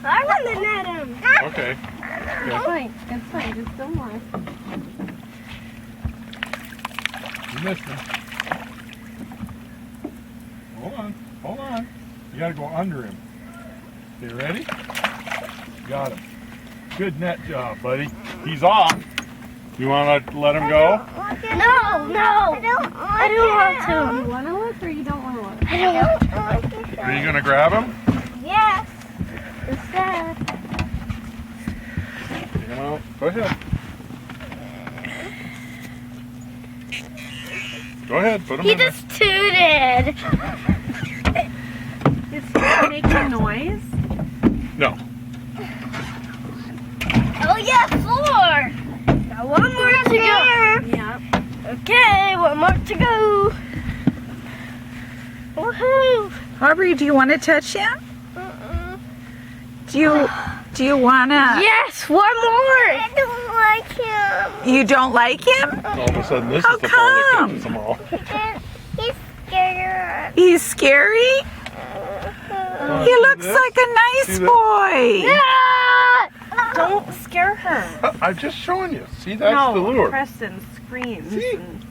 I want to net him. Okay. It's fine. It's fine. Just don't worry. You missed him. Hold on. Hold on. You gotta go under him. Okay, ready? Got him. Good net job, buddy. He's off. You wanna let him go? No. I don't want to. You want to look or you don't want to look? I don't want to. Are you gonna grab him? Yes. It's sad. Take him out. Go ahead. Go ahead. Put him He in there. just tooted. It's making noise. No. Oh yeah, 4. Got one more to go. Yep. Okay, one more to go. Woohoo! Aubrey, do you want to touch him? Do you want to? Yes, one more. I don't like him. You don't like him? All of a sudden, this How is the ball that come? catches them all. He's scared. He's scary? He looks this? like a nice See that? boy. Don't scare her. I'm just showing you. See, that's no, the lure. Preston screams. See? And